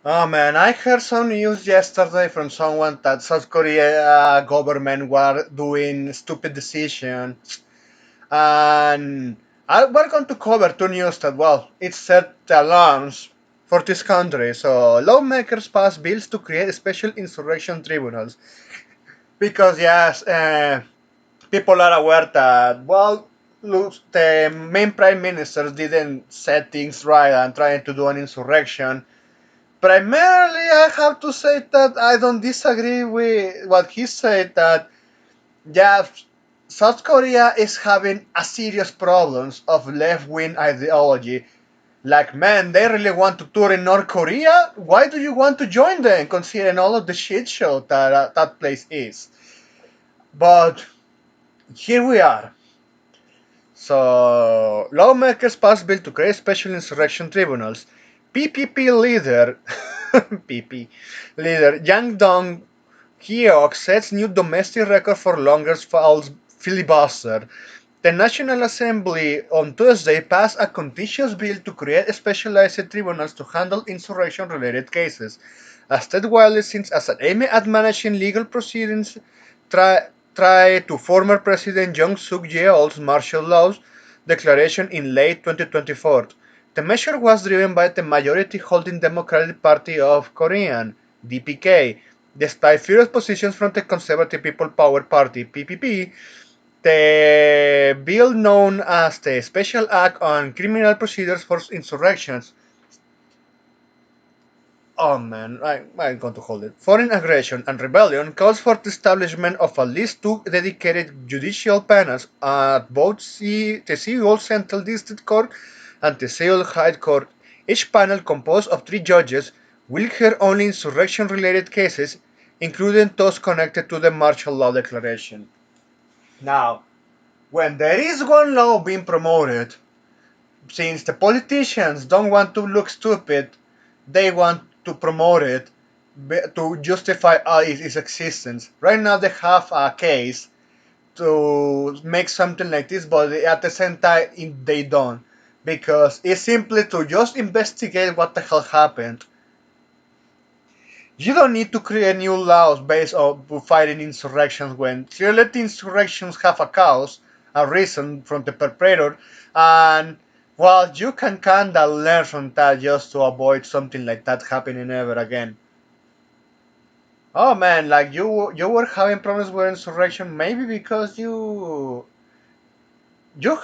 Oh man, I heard some news yesterday from someone that South Korea government were doing stupid decisions, and we're going to cover two news that it set the alarms for this country. So lawmakers passed bills to create special insurrection tribunals because yes, people are aware that look, the main prime minister didn't set things right and trying to do an insurrection. Primarily, I have to say that I don't disagree with what he said that yeah, South Korea is having a serious problems of left-wing ideology. Like, man, they really want to tour in North Korea? Why do you want to join them, considering all of the shit show that that place is? But here we are. So, lawmakers passed bill to create special insurrection tribunals. PPP leader, PP leader Yang Dong Hyok sets new domestic record for longest filibuster. The National Assembly on Tuesday passed a contentious bill to create specialized tribunals to handle insurrection-related cases. A state widely seen as an aim at managing legal proceedings try to former President Jong Suk Yeol's martial law declaration in late 2024. The measure was driven by the majority-holding Democratic Party of Korea (DPK). Despite fierce positions from the Conservative People Power Party (PPP), the bill known as the Special Act on Criminal Procedures for Insurrections. Oh man, I'm going to hold it. Foreign aggression and rebellion calls for the establishment of at least two dedicated judicial panels at both the Seoul Central District Court and the Seoul High Court. Each panel, composed of three judges, will hear only insurrection-related cases, including those connected to the martial law declaration. Now, when there is one law being promoted, since the politicians don't want to look stupid, they want to promote it to justify its existence. Right now, they have a case to make something like this, but at the same time, they don't. Because it's simply to just investigate what the hell happened. You don't need to create new laws based on fighting insurrections when clearly the insurrections have a cause, a reason from the perpetrator, and you can kinda learn from that just to avoid something like that happening ever again. Oh man, like you were having problems with insurrection maybe because you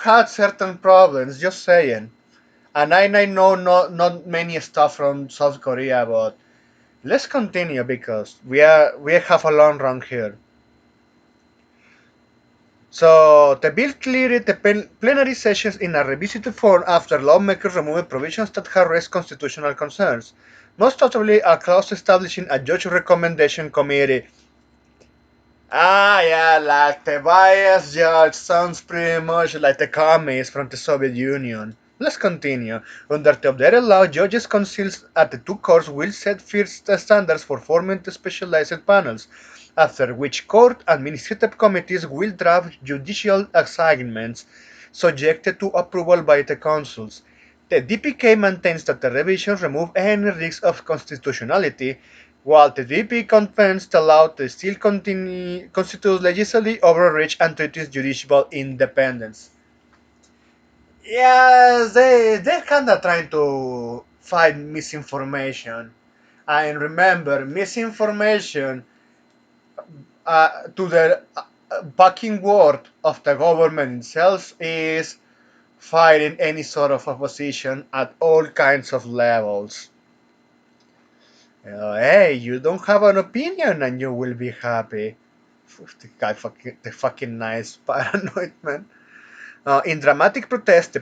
had certain problems, just saying. And I know not many stuff from South Korea, but let's continue because we have a long run here. So the bill cleared the plenary sessions in a revisited form after lawmakers removed provisions that had raised constitutional concerns, most notably a clause establishing a judge recommendation committee. Ah, yeah, like the biased judge sounds pretty much like the commies from the Soviet Union. Let's continue. Under the updated law, judges' councils at the two courts will set first standards for forming the specialized panels, after which court administrative committees will draft judicial assignments subjected to approval by the councils. The DPK maintains that the revisions remove any risk of constitutionality, while the DP contends the law to still constitutes legislatively overreach and threatens judicial independence. Yes, they're kinda trying to fight misinformation. And remember, misinformation to the backing word of the government itself is fighting any sort of opposition at all kinds of levels. Hey, you don't have an opinion and you will be happy. The fucking nice paranoid man. In dramatic protest,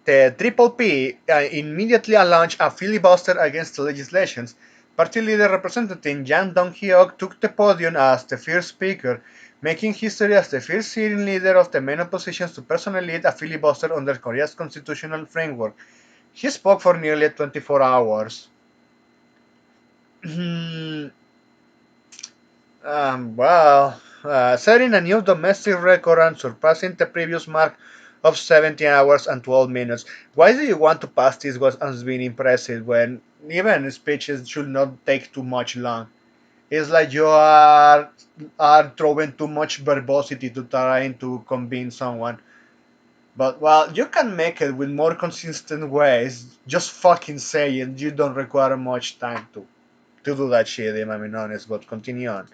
the Triple P immediately launched a filibuster against the legislations. Party leader Representative Yang Dong-hyuk took the podium as the first speaker, making history as the first sitting leader of the main opposition to personally lead a filibuster under Korea's constitutional framework. He spoke for nearly 24 hours. Setting a new domestic record and surpassing the previous mark of 17 hours and 12 minutes. Why do you want to pass this was as being impressive when even speeches should not take too much long. It's like you are throwing too much verbosity to trying to convince someone. But well, you can make it with more consistent ways. Just fucking say it. You don't require much time to do that shit, if I'm being honest. But continue on.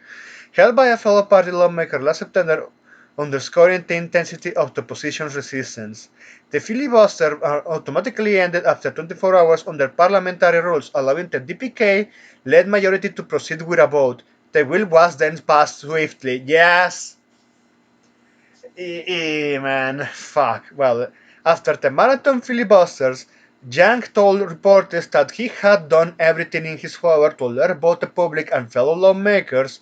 Held by a fellow party lawmaker last September, underscoring the intensity of the opposition's resistance. The filibuster automatically ended after 24 hours under parliamentary rules, allowing the DPK-led majority to proceed with a vote. The bill was then passed swiftly. Yes! Man, fuck. Well, after the marathon filibusters, Yang told reporters that he had done everything in his power to alert both the public and fellow lawmakers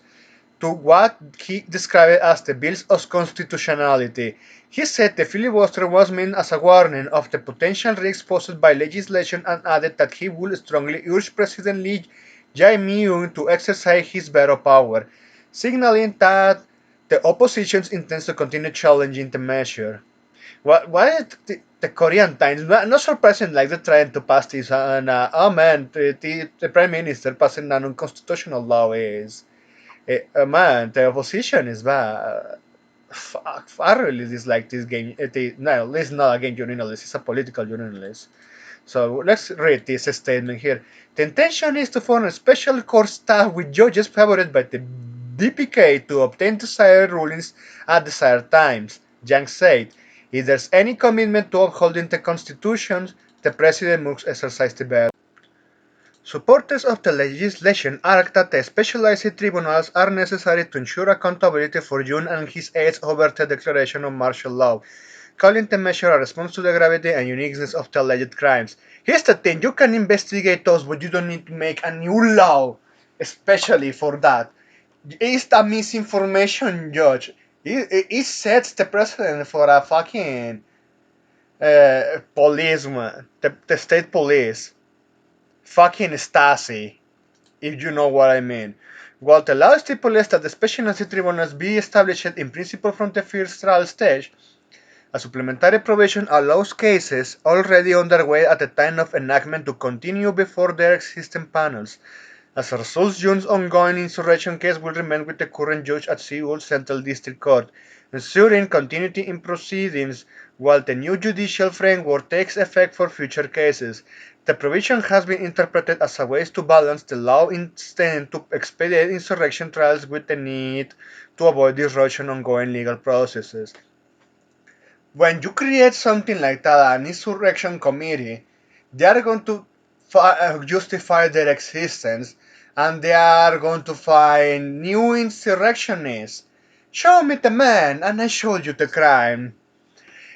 to what he described as the bill's constitutionality. He said the filibuster was meant as a warning of the potential risks posed by legislation and added that he would strongly urge President Lee Jae-myung to exercise his veto power, signaling that the opposition intends to continue challenging the measure. Why the Korean Times? Not surprising, like they're trying to pass this, and oh man, the Prime Minister passing an unconstitutional law is man, the opposition is bad. Fuck, I really dislike this game. No, this is not a game journalist, it's a political journalist. So let's read this statement here. The intention is to form a special court staff with judges favored by the DPK to obtain desired rulings at desired times, Yang said. If there's any commitment to upholding the constitution, the president must exercise the veto. Supporters of the legislation argue that the specialized tribunals are necessary to ensure accountability for Jun and his aides over the declaration of martial law, calling the measure a response to the gravity and uniqueness of the alleged crimes. Here's the thing, you can investigate those, but you don't need to make a new law, especially for that. It's a misinformation, Judge. It sets the precedent for a fucking policeman, the state police. Fucking Stasi, if you know what I mean. While the law stipulates that the specialty tribunals be established in principle from the first trial stage, a supplementary provision allows cases already underway at the time of enactment to continue before their existing panels. As a result, June's ongoing insurrection case will remain with the current judge at Seoul Central District Court, ensuring continuity in proceedings while the new judicial framework takes effect for future cases. The provision has been interpreted as a way to balance the law intent to expedite insurrection trials with the need to avoid disruption ongoing legal processes. When you create something like that, an insurrection committee, they are going to justify their existence and they are going to find new insurrectionists. Show me the man and I show you the crime.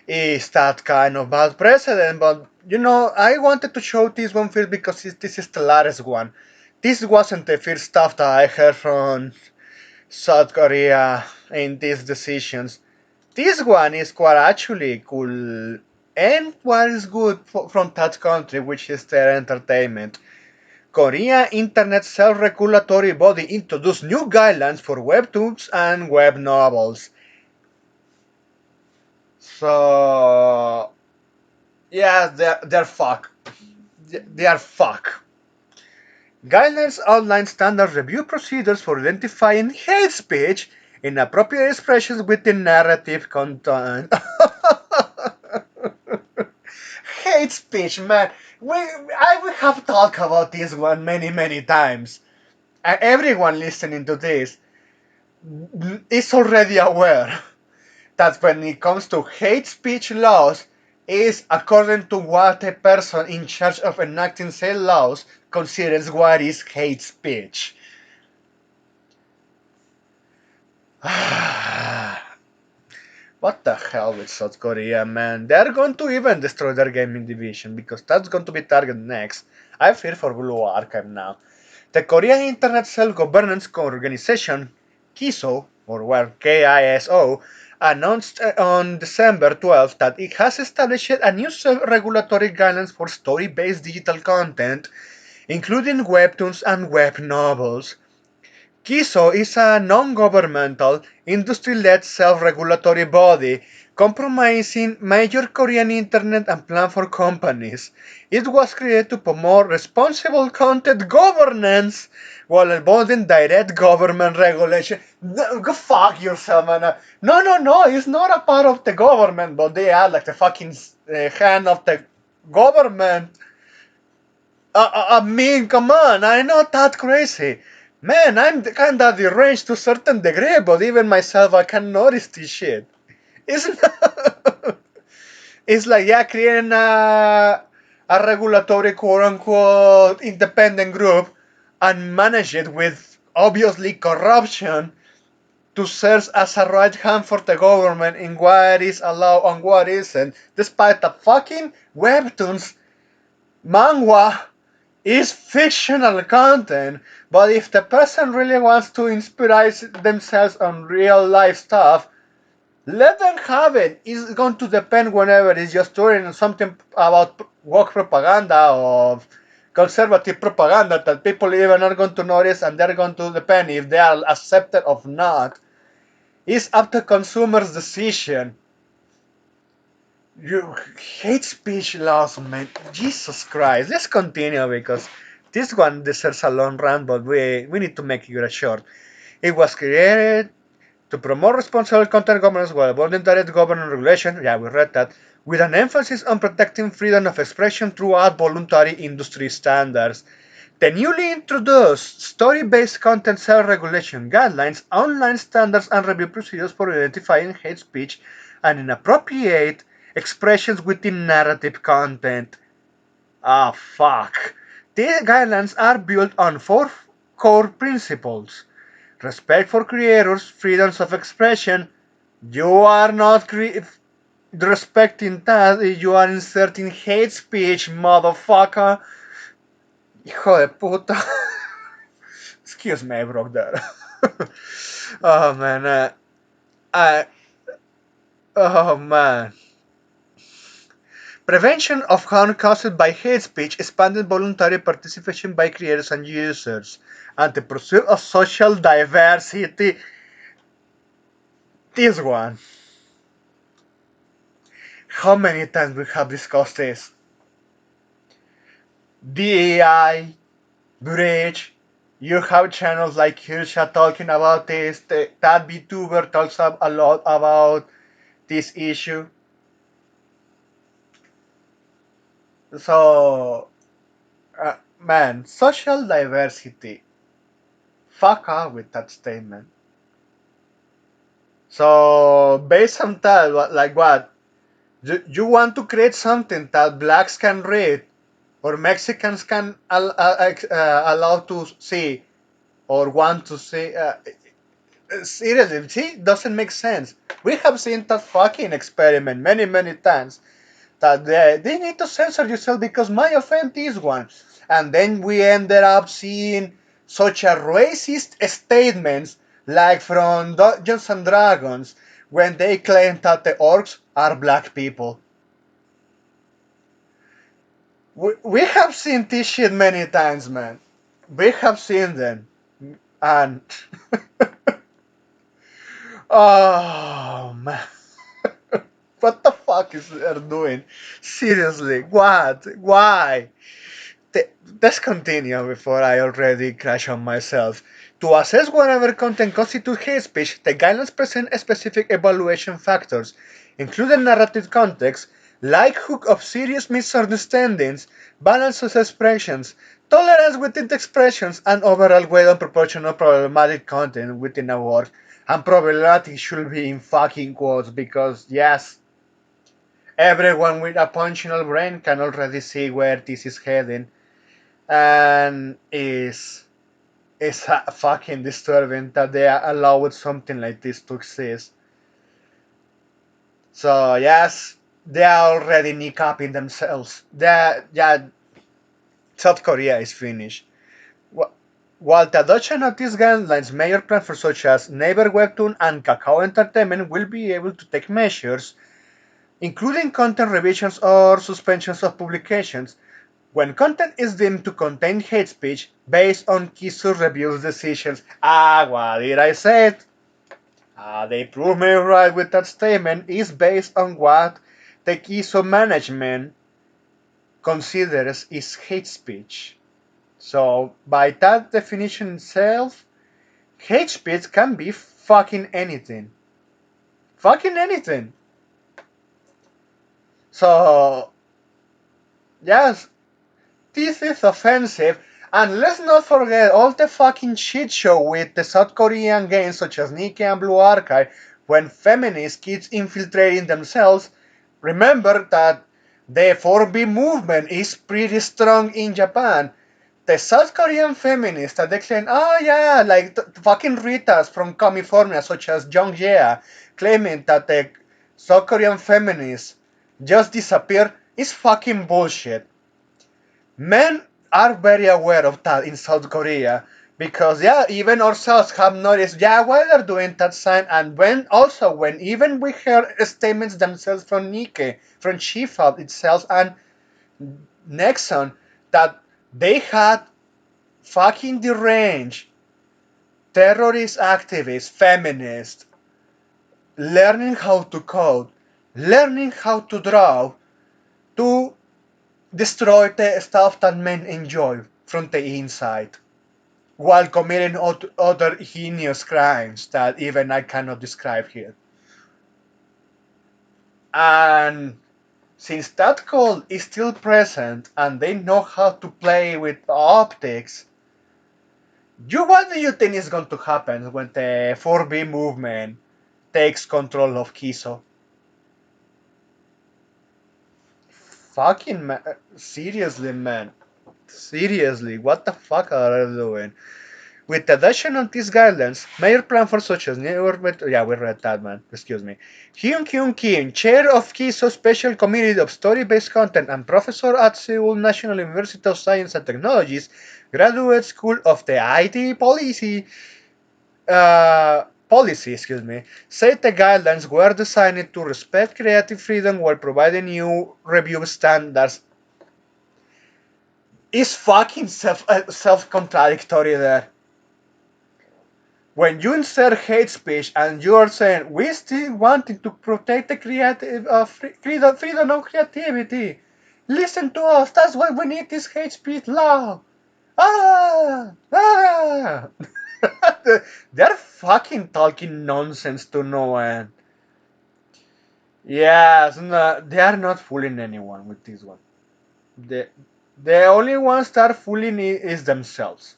Is that kind of bad precedent, but I wanted to show this one first because this is the latest one. This wasn't the first stuff that I heard from South Korea in these decisions. This one is quite actually cool and what is good from that country, which is their entertainment. Korea Internet Self-Regulatory Body introduced new guidelines for webtoons and web novels. So, yeah, they're fuck. They are fuck. Guidelines outline standard review procedures for identifying hate speech, inappropriate expressions within narrative content. Hate speech, man. We have talked about this one many times. And everyone listening to this is already aware that when it comes to hate speech laws, is according to what a person in charge of enacting said laws considers what is hate speech. What the hell with South Korea, man? They're going to even destroy their gaming division because that's going to be target next. I fear for Blue Archive now. The Korean Internet Self-Governance Organization, KISO, or well, KISO, announced on December 12 that it has established a new self-regulatory guidelines for story-based digital content, including webtoons and web novels. KISO is a non-governmental, industry-led self-regulatory body compromising major Korean internet and platform companies. It was created to promote responsible content governance while avoiding direct government regulation. Go fuck yourself, man. No, no, no, it's not a part of the government, but they are like the fucking hand of the government. I mean, come on, I'm not that crazy. Man, I'm kinda deranged to a certain degree, but even myself, I can notice this shit. Isn't It's like, yeah, creating a regulatory quote unquote independent group and manage it with obviously corruption to serve as a right hand for the government in what is allowed and what isn't, despite the fucking webtoons, manga is fictional content. But if the person really wants to inspire themselves on real life stuff, let them have it. It's going to depend whenever it's just touring something about woke propaganda or conservative propaganda that people even are going to notice and they're going to depend if they are accepted or not. It's up to consumers' decision. You hate speech laws, man. Jesus Christ. Let's continue because this one deserves a long run, but we need to make it short. It was created to promote responsible content governance while avoiding direct government regulation, yeah, we read that, with an emphasis on protecting freedom of expression throughout voluntary industry standards. The newly introduced story-based content self-regulation guidelines outline standards and review procedures for identifying hate speech and inappropriate expressions within narrative content. Ah, fuck. These guidelines are built on four core principles: respect for creators, freedoms of expression. You are not respecting that if you are inserting hate speech, motherfucker. Hijo de puta. Excuse me, I broke that. Oh man, I. Oh man. Prevention of harm caused by hate speech, expanded voluntary participation by creators and users, and the pursuit of social diversity. This one. How many times we have discussed this? DEI, Bridge, you have channels like Hirsha talking about this, that VTuber talks a lot about this issue. So, man, social diversity. Fuck off with that statement. So, based on that, like what? You want to create something that blacks can read or Mexicans can allow to see or want to see. Seriously, see, doesn't make sense. We have seen that fucking experiment many, many times. That they need to censor yourself because my offense is one. And then we ended up seeing such a racist statements like from Dungeons and Dragons when they claim that the orcs are black people. We have seen this shit many times, man. We have seen them. And oh man. What the fuck is they doing? Seriously, what? Why? Let's continue before I already crash on myself. To assess whatever content constitutes hate speech, the guidelines present specific evaluation factors, including narrative context, likelihood of serious misunderstandings, balance of expressions, tolerance within the expressions, and overall weight and proportion of problematic content within a work. And problematic should be in fucking quotes because, yes, everyone with a functional brain can already see where this is heading, and is fucking disturbing that they allowed something like this to exist. So yes, they are already kneecapping themselves. Yeah, South Korea is finished. While the adoption of these guidelines, major platforms such as Naver Webtoon and Kakao Entertainment will be able to take measures, including content revisions or suspensions of publications, when content is deemed to contain hate speech based on Kisu Review's decisions. Ah, what did I say? They prove me right with that statement is based on what the KISO management considers is hate speech. So, by that definition itself, hate speech can be fucking anything. Fucking anything. So, yes, this is offensive. And let's not forget all the fucking shit show with the South Korean games such as Nikkei and Blue Archive when feminist kids infiltrating themselves. Remember that the 4B movement is pretty strong in Japan. The South Korean feminists that they claim, oh yeah, like fucking Ritas from California, such as Jung Jae, claiming that the South Korean feminists just disappeared is fucking bullshit. Men are very aware of that in South Korea because yeah, even ourselves have noticed yeah why they're doing that sign, and when even we heard statements themselves from Nikkei, from Shifa itself and Nexon that they had fucking deranged terrorist activists, feminists, learning how to code, learning how to draw to destroy the stuff that men enjoy from the inside while committing other heinous crimes that even I cannot describe here. And since that code is still present and they know how to play with optics, what do you think is going to happen when the 4B movement takes control of Kiso? Fucking man, seriously, man. Seriously, what the fuck are they doing? With the addition of these guidelines, major platforms such as yeah, we read that man, excuse me. Hyun Kyung Kim, chair of KISO Special Committee of Story-Based Content and professor at Seoul National University of Science and Technologies, Graduate School of the IT policy, excuse me, said the guidelines were designed to respect creative freedom while providing new review standards. Is fucking self-contradictory there. When you insert hate speech and you are saying we still wanting to protect the creative freedom of creativity, listen to us. That's why we need this hate speech law. Ah. They're fucking talking nonsense to no end. Yes, no, they are not fooling anyone with this one. The the only ones that are fooling is themselves.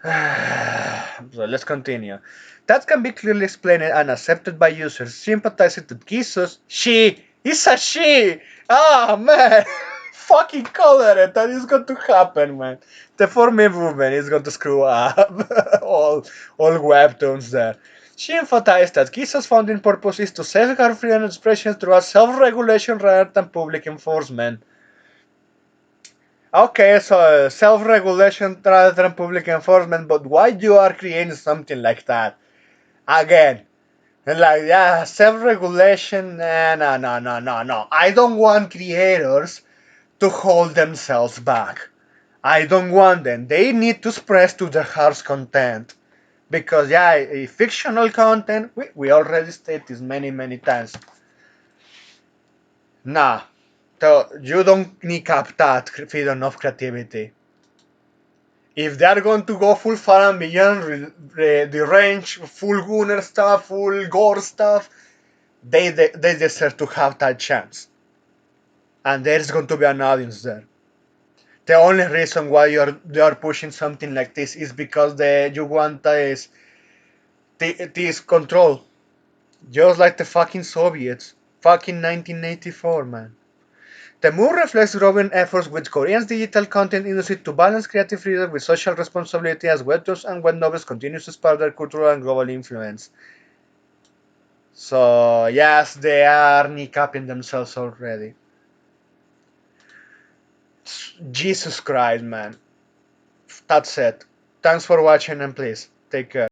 So let's continue. That can be clearly explained and accepted by users sympathizing to Kisos. She is a she. Ah man, fucking color it. That is going to happen, man. The for me movement is going to screw up all webtoons there. She emphasized that Kiso's founding purpose is to safeguard freedom of expression through self-regulation rather than public enforcement. Okay, so self-regulation rather than public enforcement, but why you are creating something like that? Again, like, yeah, self-regulation, no, no, no, no, no. I don't want creators to hold themselves back. I don't want them. They need to express to their heart's content. Because, yeah, fictional content, we already stated this many, many times. Nah, so you don't kneecap that freedom of creativity. If they're going to go full far and beyond the range, full gunner stuff, full gore stuff, they deserve to have that chance. And there's going to be an audience there. The only reason why you're pushing something like this is because you want this control. Just like the fucking Soviets. Fucking 1984, man. The move reflects growing efforts with Korea's digital content industry to balance creative freedom with social responsibility as webtoons and web novels continues to spread their cultural and global influence. So, yes, they are kneecapping themselves already. Jesus Christ, man. That's it. Thanks for watching and please take care.